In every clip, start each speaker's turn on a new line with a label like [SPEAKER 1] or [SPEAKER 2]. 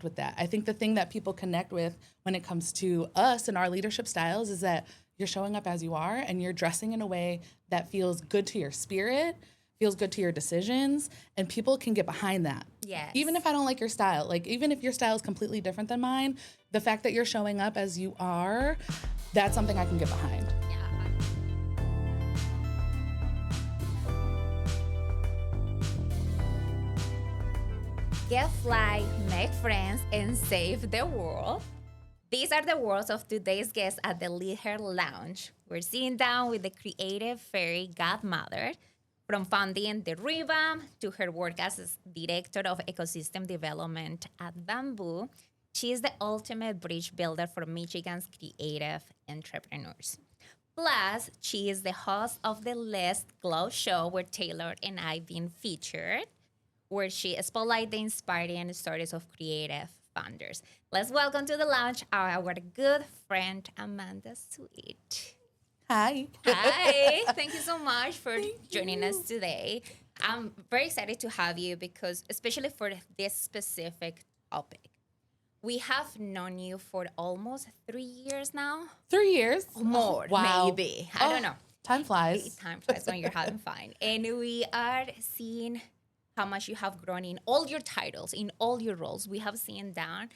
[SPEAKER 1] with that. I think the thing that people connect with when it comes to us and our leadership styles is that you're showing up as you are and you're dressing in a way that feels good to your spirit, feels good to your decisions, and people can get behind that.
[SPEAKER 2] Yes.
[SPEAKER 1] Even if I don't like your style, like even if your style is completely different than mine, the fact that you're showing up as you are, that's something I can get behind.
[SPEAKER 2] Get fly, make friends, and save the world. These are the words of today's guests at the LeadHer Lounge. We're sitting down with the Creative Fairy Godmother, from founding the ReVamp to her work as Director of Ecosystem Development at Bamboo. She is the ultimate bridge builder for Michigan's creative entrepreneurs. Plus, she is the host of the Let's Glow show where Taylor and I've been featured, where she spotlights the inspiring stories of creative founders. Let's welcome to the lounge our good friend Amanda Sweet.
[SPEAKER 1] Hi.
[SPEAKER 2] Hi, thank you so much for joining us today. I'm very excited to have you because, especially for this specific topic, we have known you for almost 3 years now.
[SPEAKER 1] 3 years?
[SPEAKER 2] More,
[SPEAKER 1] Wow.
[SPEAKER 2] maybe. I don't know.
[SPEAKER 1] Time flies.
[SPEAKER 2] Time flies when you're having fun. And we are seeing how much you have grown in all your titles, in all your roles. We have seen that.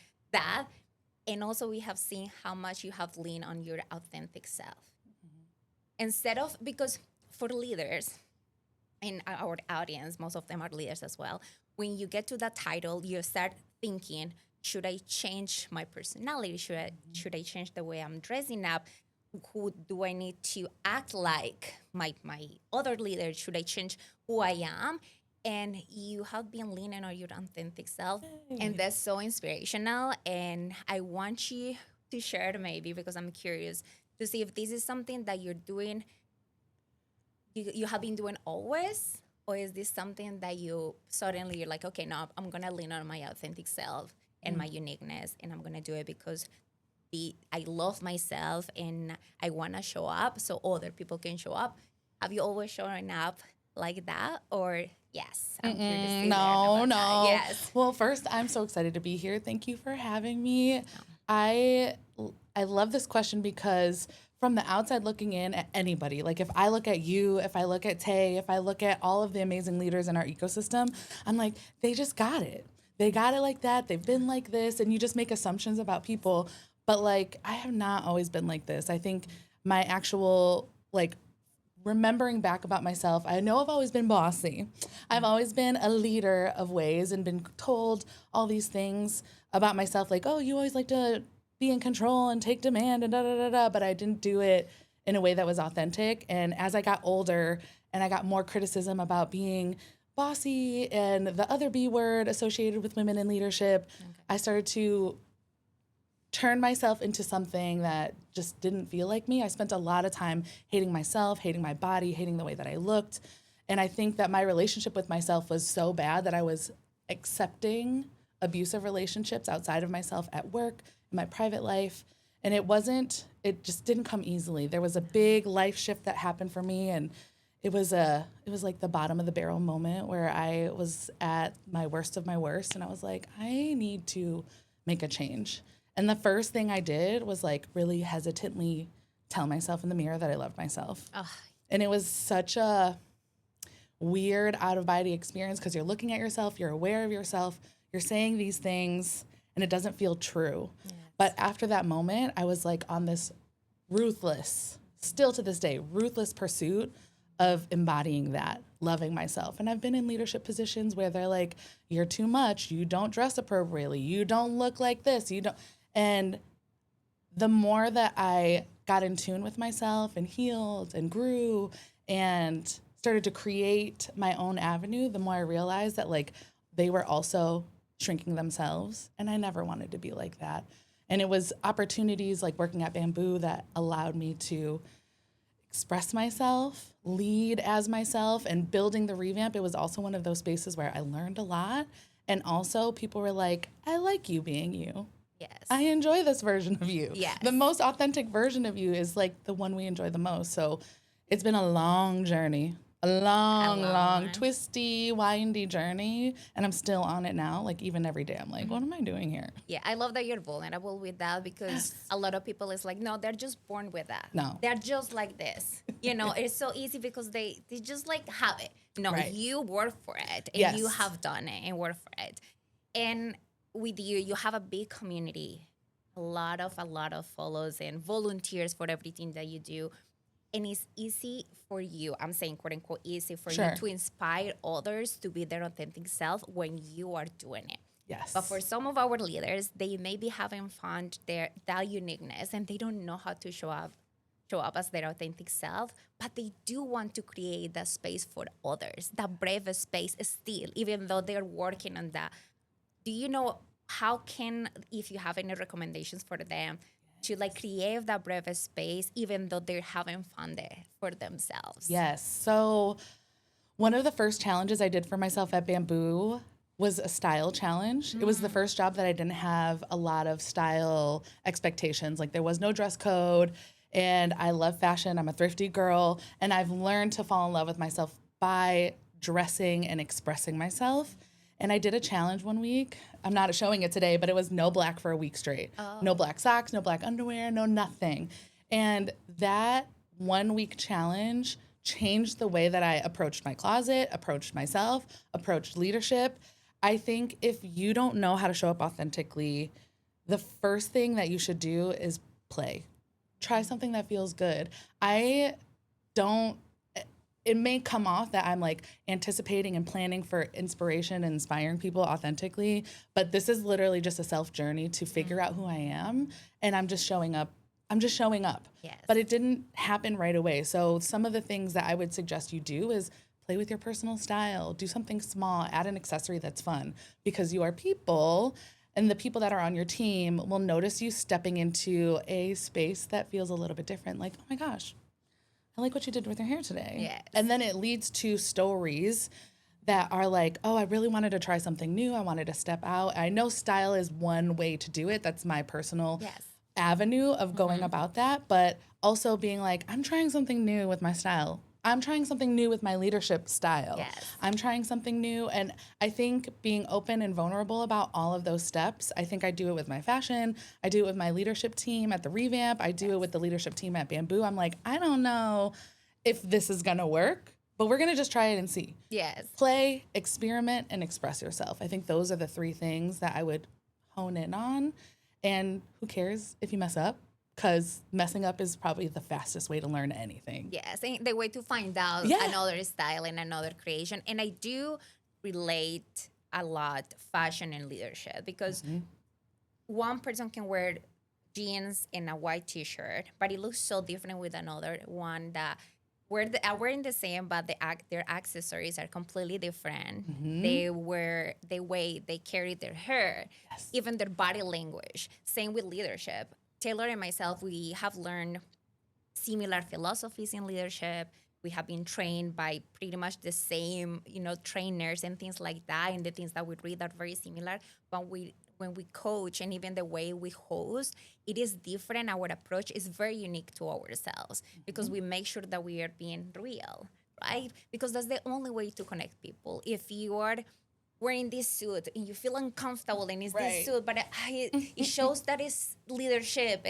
[SPEAKER 2] And also we have seen how much you have leaned on your authentic self. Instead of, because for leaders in our audience, most of them are leaders as well, when you get to that title, you start thinking, should I change my personality? Should I change the way I'm dressing up? Who do I need to act like? My other leaders? Should I change who I am? And you have been leaning on your authentic self. And that's so inspirational. And I want you to share maybe, because I'm curious, to see if this is something that you're doing, you have been doing always, or is this something that you suddenly you're like, okay, no, I'm gonna lean on my authentic self and my uniqueness, and I'm gonna do it because I love myself and I wanna show up so other people can show up. Have you always shown up like that, or yes? I'm curious to
[SPEAKER 1] No.
[SPEAKER 2] that. Yes.
[SPEAKER 1] Well, first, I'm so excited to be here. Thank you for having me. I love this question because from the outside looking in at anybody, like if I look at you, if I look at Tay, if I look at all of the amazing leaders in our ecosystem, I'm like, they just got it. They got it like that. They've been like this. And you just make assumptions about people. But like, I have not always been like this. I think my actual, like, remembering back about myself, I know I've always been bossy. I've always been a leader of ways and been told all these things about myself, like, oh, you always like to be in control and take demand and da-da-da-da, but I didn't do it in a way that was authentic. And as I got older and I got more criticism about being bossy and the other B word associated with women in leadership, I started to turn myself into something that just didn't feel like me. I spent a lot of time hating myself, hating my body, hating the way that I looked. And I think that my relationship with myself was so bad that I was accepting abusive relationships outside of myself at work, in my private life. And it just didn't come easily. There was a big life shift that happened for me, and it was like the bottom of the barrel moment where I was at my worst of my worst, and I was like, I need to make a change. And the first thing I did was like really hesitantly tell myself in the mirror that I loved myself. And it was such a weird out of body experience because you're looking at yourself, you're aware of yourself, you're saying these things, and it doesn't feel true. Yes. But after that moment, I was like on this ruthless, still to this day, ruthless pursuit of embodying that, loving myself. And I've been in leadership positions where they're like, you're too much, you don't dress appropriately, you don't look like this, you don't. And the more that I got in tune with myself and healed and grew and started to create my own avenue, the more I realized that like they were also shrinking themselves. And I never wanted to be like that. And it was opportunities like working at Bamboo that allowed me to express myself, lead as myself, and building the ReVamp. It was also one of those spaces where I learned a lot. And also people were like, I like you being you.
[SPEAKER 2] Yes.
[SPEAKER 1] I enjoy this version of you.
[SPEAKER 2] Yes.
[SPEAKER 1] The most authentic version of you is like the one we enjoy the most. So it's been a long journey. a long,
[SPEAKER 2] long
[SPEAKER 1] long,
[SPEAKER 2] one.
[SPEAKER 1] twisty, windy journey. And I'm still on it now. Like, even every day, I'm like, what am I doing here?
[SPEAKER 2] Yeah, I love that you're vulnerable with that because
[SPEAKER 1] Yes.
[SPEAKER 2] a lot of people is like, no, they're just born with that.
[SPEAKER 1] No.
[SPEAKER 2] They're just like this. It's so easy because they just like have it. No,
[SPEAKER 1] Right.
[SPEAKER 2] you work for it and you
[SPEAKER 1] Yes.
[SPEAKER 2] have done it and work for it. And with you have a big community, a lot of follows and volunteers for everything that you do. And it's easy for you, I'm saying quote unquote easy for you
[SPEAKER 1] Sure.
[SPEAKER 2] to inspire others to be their authentic self when you are doing it.
[SPEAKER 1] Yes.
[SPEAKER 2] But for some of our leaders, they may be having found that uniqueness and they don't know how to show up as their authentic self, but they do want to create that space for others, that brave space still, even though they're working on that. Do you know how can, if you have any recommendations for them, to like create that brave space, even though they're having fun there for themselves?
[SPEAKER 1] Yes. So, one of the first challenges I did for myself at Bamboo was a style challenge. It was the first job that I didn't have a lot of style expectations. Like, there was no dress code, and I love fashion. I'm a thrifty girl, and I've learned to fall in love with myself by dressing and expressing myself. And I did a challenge one week. I'm not showing it today, but it was no black for a week straight. No black socks, no black underwear, no nothing. And that 1 week challenge changed the way that I approached my closet, approached myself, approached leadership. I think if you don't know how to show up authentically, the first thing that you should do is play. Try something that feels good. I don't, it may come off that I'm like anticipating and planning for inspiration and inspiring people authentically, but this is literally just a self journey to figure out who I am. And I'm just showing up. I'm just showing up.
[SPEAKER 2] Yes.
[SPEAKER 1] But it didn't happen right away. So some of the things that I would suggest you do is play with your personal style, do something small, add an accessory that's fun, because you are people, and the people that are on your team will notice you stepping into a space that feels a little bit different. Like, oh my gosh, I like what you did with your hair today.
[SPEAKER 2] Yes.
[SPEAKER 1] And then it leads to stories that are like, oh, I really wanted to try something new. I wanted to step out. I know style is one way to do it. That's my personal
[SPEAKER 2] Yes.
[SPEAKER 1] avenue of going about that. But also being like, I'm trying something new with my style. I'm trying something new with my leadership style.
[SPEAKER 2] Yes.
[SPEAKER 1] I'm trying something new. And I think being open and vulnerable about all of those steps, I think I do it with my fashion. I do it with my leadership team at the ReVamp. I do it with the leadership team at Bamboo. I'm like, I don't know if this is going to work, but we're going to just try it and see.
[SPEAKER 2] Yes.
[SPEAKER 1] Play, experiment, and express yourself. I think those are the three things that I would hone in on. And who cares if you mess up? Because messing up is probably the fastest way to learn anything.
[SPEAKER 2] Yes, and the way to find out
[SPEAKER 1] Yeah.
[SPEAKER 2] another style and another creation. And I do relate a lot fashion and leadership because one person can wear jeans and a white t-shirt, but it looks so different with another one that are wearing the same, but their accessories are completely different. They wear the way they carry their hair, even their body language. Same with leadership. Taylor and myself, we have learned similar philosophies in leadership. We have been trained by pretty much the same, trainers and things like that. And the things that we read are very similar. But when we coach and even the way we host, it is different. Our approach is very unique to ourselves because we make sure that we are being real, right? Because that's the only way to connect people. If you are wearing this suit and you feel uncomfortable and it's this suit, but it shows that it's leadership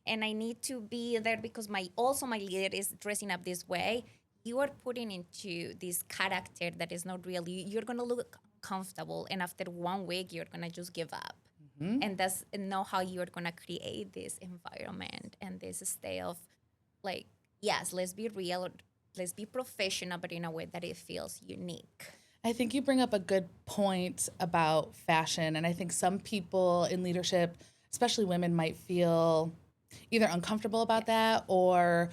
[SPEAKER 2] and I need to be there because my leader is dressing up this way. You are putting into this character that is not real. You're gonna look comfortable, and after 1 week, you're gonna just give up. And that's not how you're gonna create this environment and this state of like, yes, let's be real, let's be professional, but in a way that it feels unique.
[SPEAKER 1] I think you bring up a good point about fashion. And I think some people in leadership, especially women, might feel either uncomfortable about that or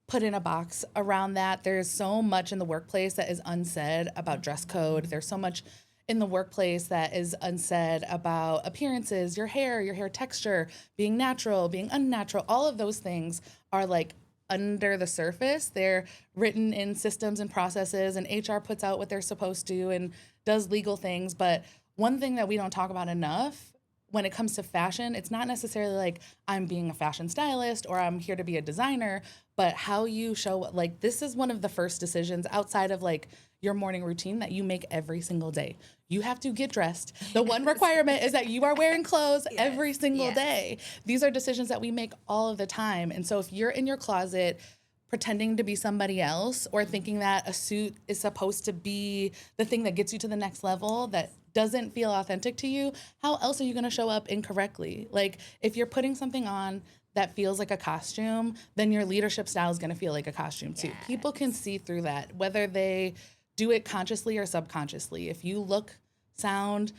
[SPEAKER 1] put in a box around that. There's so much in the workplace that is unsaid about dress code. There's so much in the workplace that is unsaid about appearances, your hair texture, being natural, being unnatural. All of those things are like under the surface. They're written in systems and processes, and HR puts out what they're supposed to and does legal things. But one thing that we don't talk about enough when it comes to fashion, it's not necessarily like I'm being a fashion stylist or I'm here to be a designer, but how you show, like, this is one of the first decisions outside of like your morning routine that you make every single day. You have to get dressed. The one requirement is that you are wearing clothes every single day. These are decisions that we make all of the time. And so if you're in your closet pretending to be somebody else or thinking that a suit is supposed to be the thing that gets you to the next level that doesn't feel authentic to you, how else are you going to show up incorrectly? Like, if you're putting something on that feels like a costume, then your leadership style is going to feel like a costume too.
[SPEAKER 2] Yes.
[SPEAKER 1] People can see through that, whether they do it consciously or subconsciously. If you look, sound,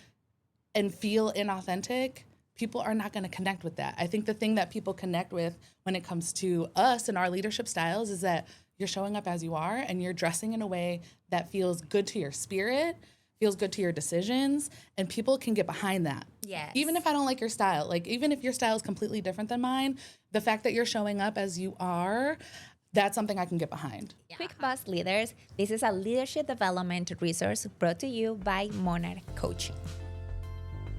[SPEAKER 1] and feel inauthentic, people are not going to connect with that. I think the thing that people connect with when it comes to us and our leadership styles is that you're showing up as you are and you're dressing in a way that feels good to your spirit, feels good to your decisions, and people can get behind that.
[SPEAKER 2] Yes.
[SPEAKER 1] Even if I don't like your style, like even if your style is completely different than mine, the fact that you're showing up as you are, that's something I can get behind.
[SPEAKER 2] Quick Boss Leaders, this is a leadership development resource brought to you by Monarch Coaching.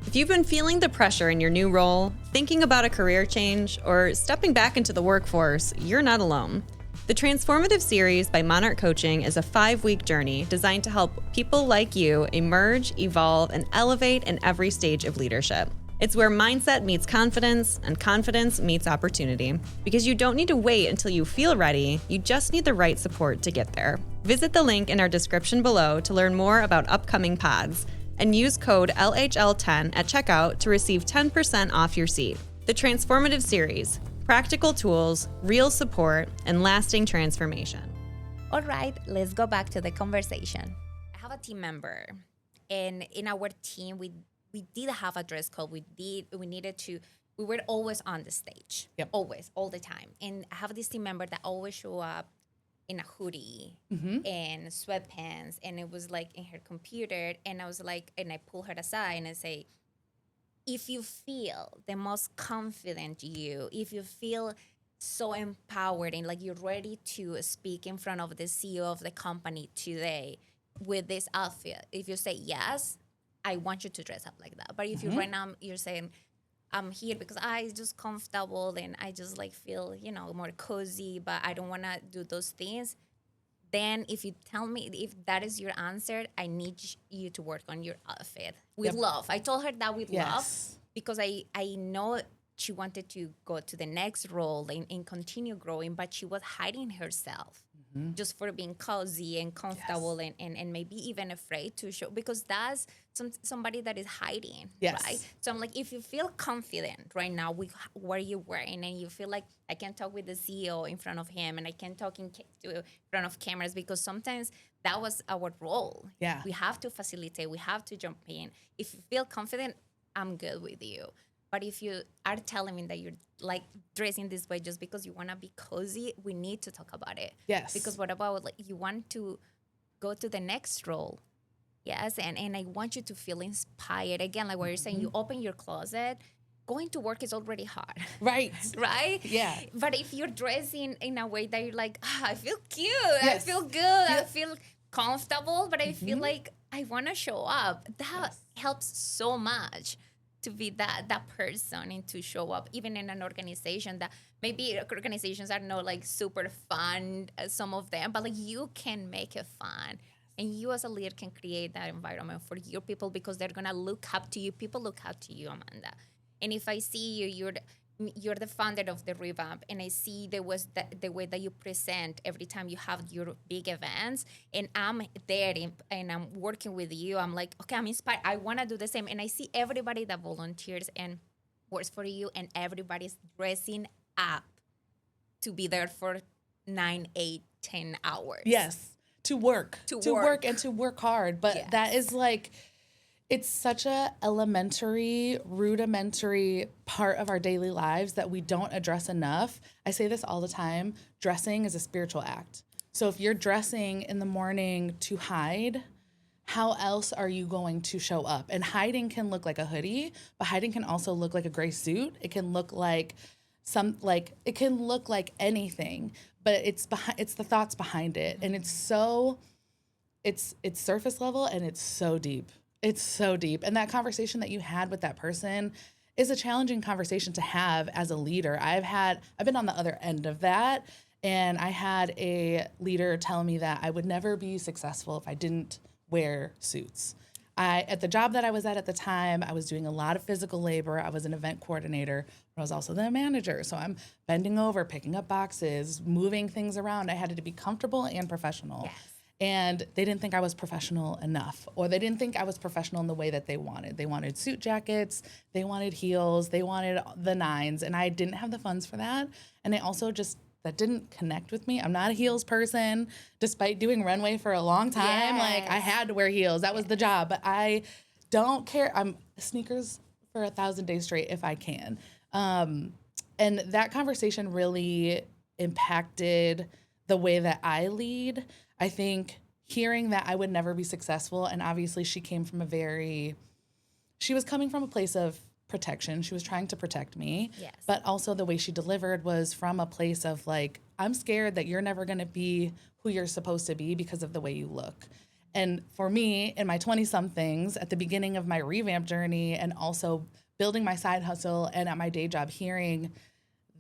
[SPEAKER 3] If you've been feeling the pressure in your new role, thinking about a career change, or stepping back into the workforce, you're not alone. The Transformative Series by Monarch Coaching is a 5-week journey designed to help people like you emerge, evolve, and elevate in every stage of leadership. It's where mindset meets confidence and confidence meets opportunity. Because you don't need to wait until you feel ready, you just need the right support to get there. Visit the link in our description below to learn more about upcoming pods and use code LHL10 at checkout to receive 10% off your seat. The Transformative Series, practical tools, real support, and lasting transformation.
[SPEAKER 2] All right, let's go back to the conversation. I have a team member, and in our team, we did have a dress code. We were always on the stage.
[SPEAKER 1] Yep.
[SPEAKER 2] Always, all the time. And I have this team member that always show up in a hoodie and sweatpants, and it was like in her computer, and I was like, and I pull her aside and I say, if you feel the most confident you, if you feel so empowered and like you're ready to speak in front of the CEO of the company today with this outfit, if you say yes, I want you to dress up like that. But if you right now you're saying, I'm here because I just comfortable and I just like feel, more cozy, but I don't want to do those things. Then if you tell me if that is your answer, I need you to work on your outfit with love. I told her that with love because I know she wanted to go to the next role and continue growing, but she was hiding herself just for being cozy and comfortable and maybe even afraid to show, because that's somebody that is hiding, right? So I'm like, if you feel confident right now with what you're wearing and you feel like I can talk with the CEO in front of him and I can talk in front of cameras, because sometimes that was our role.
[SPEAKER 1] Yeah.
[SPEAKER 2] We have to facilitate. We have to jump in. If you feel confident, I'm good with you. But if you are telling me that you're like dressing this way just because you want to be cozy, we need to talk about it.
[SPEAKER 1] Yes.
[SPEAKER 2] Because what about like you want to go to the next role? Yes. And I want you to feel inspired. Again, like what you're saying, you open your closet, going to work is already hard.
[SPEAKER 1] Right.
[SPEAKER 2] Right?
[SPEAKER 1] Yeah.
[SPEAKER 2] But if you're dressing in a way that you're like, I feel cute, I feel good, I feel comfortable, but I feel like I want to show up, that helps so much to be that person and to show up even in an organization that maybe organizations are not like super fun, some of them, but like you can make it fun. And you as a leader can create that environment for your people because they're going to look up to you. People look up to you, Amanda. And if I see you, you're the founder of the ReVamp, and I see the way that you present every time you have your big events, and I'm there and I'm working with you, I'm like, okay, I'm inspired. I want to do the same. And I see everybody that volunteers and works for you, and everybody's dressing up to be there for 9, 8, 10 hours.
[SPEAKER 1] Yes. To work and to work hard. But that is like, it's such a elementary, rudimentary part of our daily lives that we don't address enough. I say this all the time. Dressing is a spiritual act. So if you're dressing in the morning to hide, how else are you going to show up? And hiding can look like a hoodie, but hiding can also look like a gray suit. It can look like it can look like anything, but it's the thoughts behind it. And it's surface level and it's so deep. It's so deep. And that conversation that you had with that person is a challenging conversation to have as a leader. I've been on the other end of that, and I had a leader tell me that I would never be successful if I didn't wear suits. At the job that I was at the time, I was doing a lot of physical labor. I was an event coordinator, but I was also the manager. So I'm bending over, picking up boxes, moving things around. I had to be comfortable and professional.
[SPEAKER 2] Yes.
[SPEAKER 1] And they didn't think I was professional enough, or they didn't think I was professional in the way that they wanted. They wanted suit jackets, they wanted heels, they wanted the nines, and I didn't have the funds for that. And that didn't connect with me. I'm not a heels person, despite doing runway for a long time. Like, I had to wear heels. That was the job. But I don't care. I'm sneakers for 1,000 days straight if I can. And that conversation really impacted the way that I lead. I think hearing that I would never be successful, and obviously she was coming from a place of protection. She was trying to protect me.
[SPEAKER 2] Yes.
[SPEAKER 1] But also the way she delivered was from a place of like, I'm scared that you're never going to be who you're supposed to be because of the way you look. And for me, in my 20-somethings, at the beginning of my ReVamp journey, and also building my side hustle and at my day job, hearing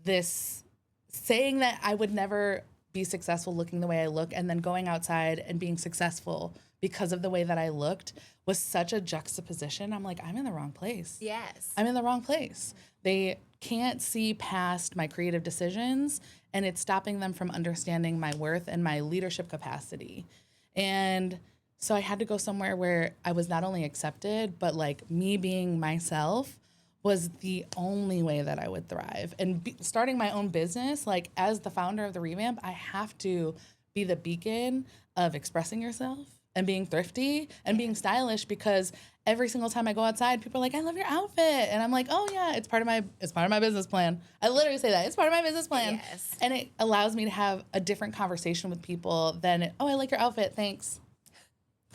[SPEAKER 1] this, saying that I would never be successful looking the way I look, and then going outside and being successful because of the way that I looked, was such a juxtaposition. I'm like, I'm in the wrong place.
[SPEAKER 2] Yes.
[SPEAKER 1] I'm in the wrong place. They can't see past my creative decisions, and it's stopping them from understanding my worth and my leadership capacity. And so I had to go somewhere where I was not only accepted, but like me being myself was the only way that I would thrive. And starting my own business, like as the founder of the ReVamp, I have to be the beacon of expressing yourself and being thrifty and being stylish, because every single time I go outside, people are like, I love your outfit. And I'm like, oh yeah, it's part of my business plan. I literally say that. It's part of my business plan.
[SPEAKER 2] Yes.
[SPEAKER 1] And it allows me to have a different conversation with people than, oh, I like your outfit. Thanks.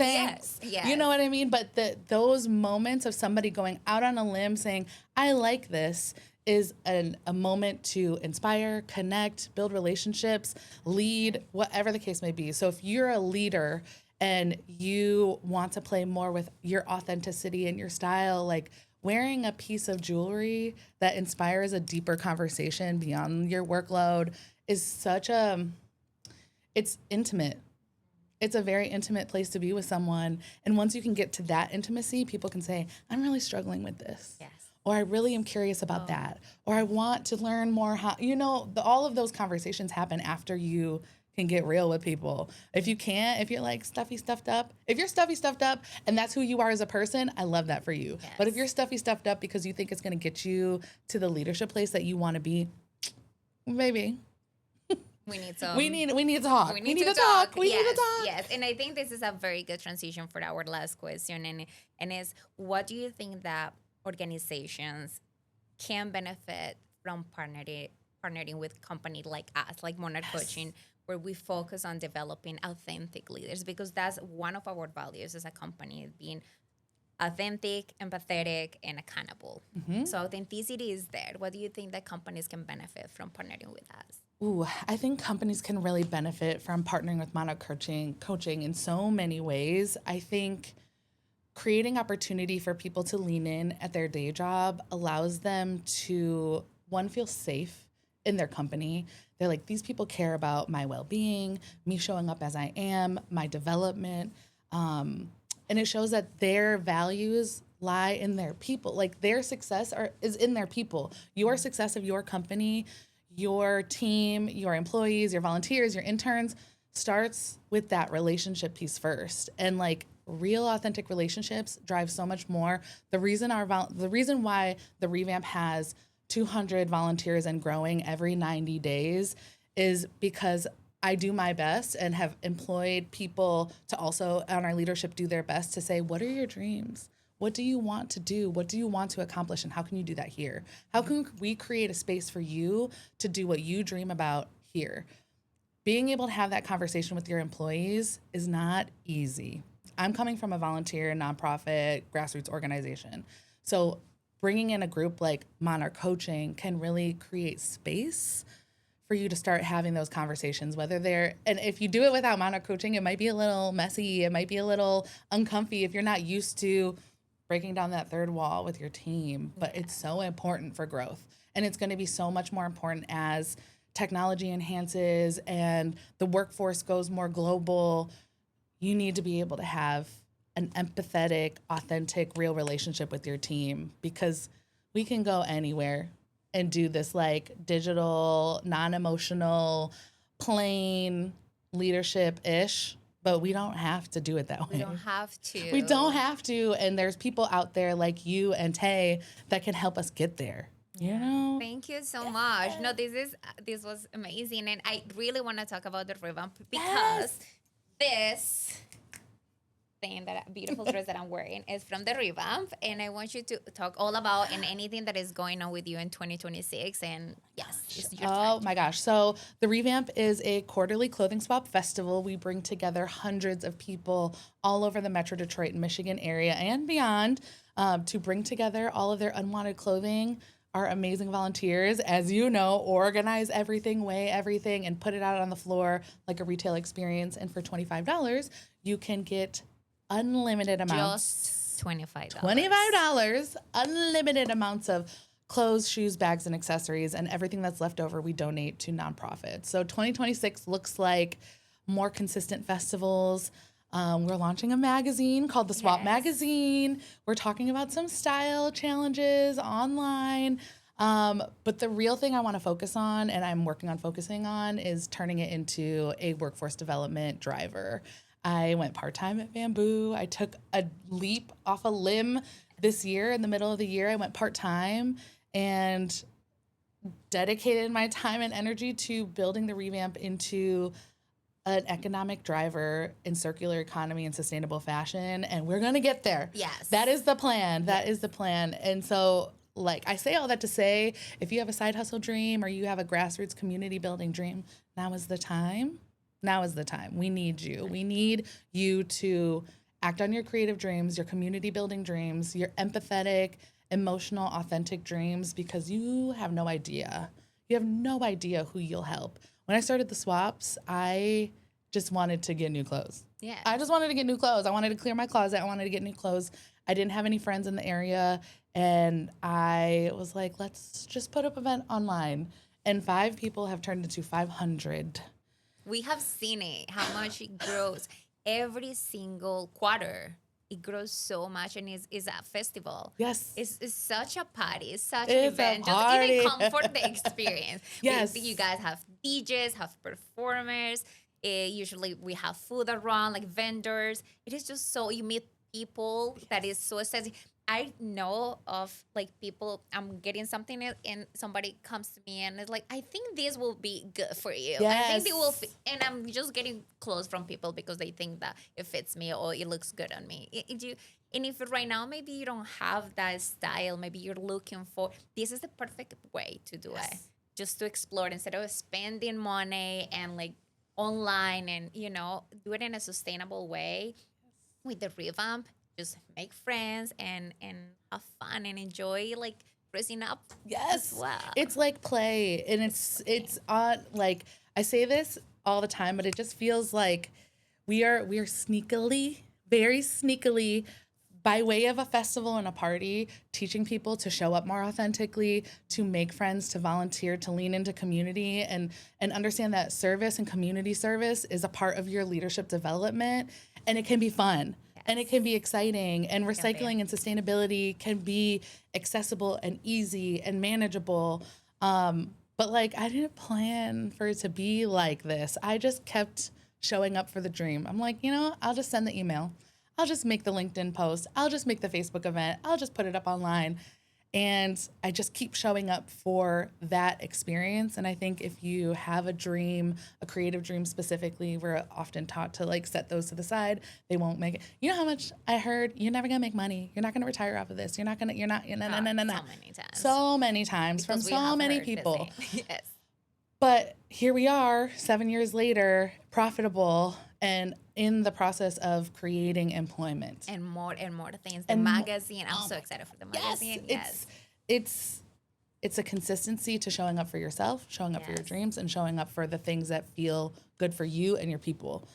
[SPEAKER 2] Yes.
[SPEAKER 1] You know what I mean? But those moments of somebody going out on a limb saying, I like this, is a moment to inspire, connect, build relationships, lead, whatever the case may be. So if you're a leader and you want to play more with your authenticity and your style, like wearing a piece of jewelry that inspires a deeper conversation beyond your workload is it's intimate. It's a very intimate place to be with someone. And once you can get to that intimacy, people can say, I'm really struggling with this.
[SPEAKER 2] Yes.
[SPEAKER 1] Or I really am curious about that. Or I want to learn more how, all of those conversations happen after you can get real with people. If you're like stuffed up and that's who you are as a person, I love that for you.
[SPEAKER 2] Yes.
[SPEAKER 1] But if you're stuffed up because you think it's going to get you to the leadership place that you want to be, maybe.
[SPEAKER 2] We need some.
[SPEAKER 1] We need to talk.
[SPEAKER 2] We need to talk.
[SPEAKER 1] We need to talk.
[SPEAKER 2] Yes, and I think this is a very good transition for our last question, and is, what do you think that organizations can benefit from partnering with company like us, like Monarch Coaching, where we focus on developing authentic leaders, because that's one of our values as a company, being authentic, empathetic, and accountable. Mm-hmm. So authenticity is there. What do you think that companies can benefit from partnering with us?
[SPEAKER 1] Ooh, I think companies can really benefit from partnering with Monarch Coaching in so many ways. I think creating opportunity for people to lean in at their day job allows them to, one, feel safe in their company. They're like, these people care about my well-being, me showing up as I am, my development. And it shows that their values lie in their people. Like their success is in their people. Your success of your company, your team, your employees, your volunteers, your interns starts with that relationship piece first. And like real authentic relationships drive so much more. The reason why the ReVamp has 200 volunteers and growing every 90 days is because I do my best and have employed people to also on our leadership do their best to say, what are your dreams? What do you want to do? What do you want to accomplish? And how can you do that here? How can we create a space for you to do what you dream about here? Being able to have that conversation with your employees is not easy. I'm coming from a volunteer, nonprofit, grassroots organization. So bringing in a group like Monarch Coaching can really create space for you to start having those conversations, and if you do it without Monarch Coaching, it might be a little messy. It might be a little uncomfy if you're not used to breaking down that third wall with your team, but it's so important for growth. And it's going to be so much more important as technology enhances and the workforce goes more global. You need to be able to have an empathetic, authentic, real relationship with your team, because we can go anywhere and do this like digital, non-emotional, plain leadership-ish, but we don't have to do it that way.
[SPEAKER 2] We don't have to.
[SPEAKER 1] We don't have to. And there's people out there like you and Tay that can help us get there. You know?
[SPEAKER 2] Thank you so much. No, this was amazing, and I really want to talk about the revamp because this thing, that beautiful dress that I'm wearing, is from the revamp, and I want you to talk all about and anything that is going on with you in 2026. And yes, it's your time.
[SPEAKER 1] Oh my gosh. So the Revamp is a quarterly clothing swap festival. We bring together hundreds of people all over the Metro Detroit and Michigan area and beyond to bring together all of their unwanted clothing. Our amazing volunteers, as you know, organize everything, weigh everything, and put it out on the floor like a retail experience. And for $25, you can get unlimited amounts.
[SPEAKER 2] Just $25.
[SPEAKER 1] $25, unlimited amounts of clothes, shoes, bags, and accessories, and everything that's left over we donate to nonprofits. So 2026 looks like more consistent festivals. We're launching a magazine called The Swap Magazine. We're talking about some style challenges online. But the real thing I want to focus on, and I'm working on focusing on, is turning it into a workforce development driver. I went part-time at Bamboo. I took a leap off a limb this year. In the middle of the year, I went part-time and dedicated my time and energy to building the Revamp into an economic driver in circular economy and sustainable fashion. And we're going to get there.
[SPEAKER 2] Yes.
[SPEAKER 1] That is the plan. That is the plan. And so, like, I say all that to say, if you have a side hustle dream or you have a grassroots community building dream, now is the time. Now is the time. We need you. We need you to act on your creative dreams, your community building dreams, your empathetic, emotional, authentic dreams, because you have no idea. You have no idea who you'll help. When I started the swaps, I just wanted to get new clothes.
[SPEAKER 2] Yeah.
[SPEAKER 1] I just wanted to get new clothes. I wanted to clear my closet. I wanted to get new clothes. I didn't have any friends in the area. And I was like, let's just put up an event online. And 5 people have turned into 500.
[SPEAKER 2] We have seen it, how much it grows every single quarter. It grows so much, and it's a festival.
[SPEAKER 1] Yes.
[SPEAKER 2] It's such a party. It's such
[SPEAKER 1] It's
[SPEAKER 2] an event.
[SPEAKER 1] a
[SPEAKER 2] Just
[SPEAKER 1] party.
[SPEAKER 2] even come for the experience.
[SPEAKER 1] Yes.
[SPEAKER 2] You guys have DJs, have performers. Usually we have food around, like vendors. It is just so, you meet people that is so exciting. I know of like people, I'm getting something and somebody comes to me and is like, I think this will be good for you. I think they will, and I'm just getting clothes from people because they think that it fits me or it looks good on me. And if right now maybe you don't have that style, maybe you're looking for, this is the perfect way to do it. Just to explore instead of spending money and like online and, you know, do it in a sustainable way with the Revamp. Just make friends and have fun and enjoy like dressing up.
[SPEAKER 1] Yes.
[SPEAKER 2] As well.
[SPEAKER 1] It's like play. And it's on, like, I say this all the time, but it just feels like we are sneakily, very sneakily, by way of a festival and a party, teaching people to show up more authentically, to make friends, to volunteer, to lean into community, and understand that service and community service is a part of your leadership development, and it can be fun. And it can be exciting, and recycling and sustainability can be accessible and easy and manageable. But like, I didn't plan for it to be like this. I just kept showing up for the dream. I'm like, you know, I'll just send the email. I'll just make the LinkedIn post. I'll just make the Facebook event. I'll just put it up online. And I just keep showing up for that experience. And I think if you have a dream, a creative dream specifically, we're often taught to like set those to the side. They won't make it. You know how much I heard, you're never gonna make money. You're not gonna retire off of this. No.
[SPEAKER 2] So many times.
[SPEAKER 1] So many times
[SPEAKER 2] Because
[SPEAKER 1] from
[SPEAKER 2] we
[SPEAKER 1] so
[SPEAKER 2] have
[SPEAKER 1] many
[SPEAKER 2] heard the
[SPEAKER 1] people.
[SPEAKER 2] same. Yes.
[SPEAKER 1] But here we are 7 years later, profitable and in the process of creating employment.
[SPEAKER 2] And more things. The magazine. I'm so excited for the magazine. Yes.
[SPEAKER 1] It's a consistency to showing up for yourself, showing up for your dreams, and showing up for the things that feel good for you and your people.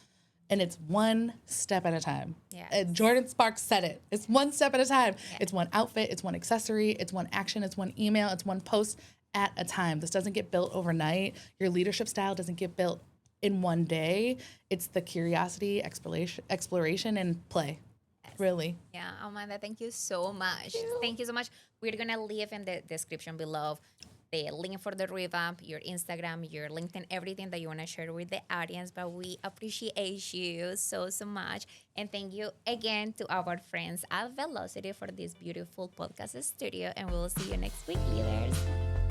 [SPEAKER 1] And it's one step at a time.
[SPEAKER 2] Yes.
[SPEAKER 1] And Jordan Sparks said it. It's one step at a time. It's one outfit, it's one accessory, it's one action, it's one email, it's one post at a time. This doesn't get built overnight. Your leadership style doesn't get built in one day. It's the curiosity, exploration, and play. Really.
[SPEAKER 2] Yeah, Amanda, thank you so much. Thank you so much. We're going to leave in the description below the link for the revamp, your Instagram, your LinkedIn, everything that you want to share with the audience. But we appreciate you so much. And thank you again to our friends at Velocity for this beautiful podcast studio. And we'll see you next week, leaders.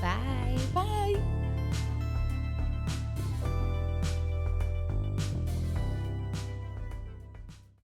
[SPEAKER 2] Bye.
[SPEAKER 1] Bye.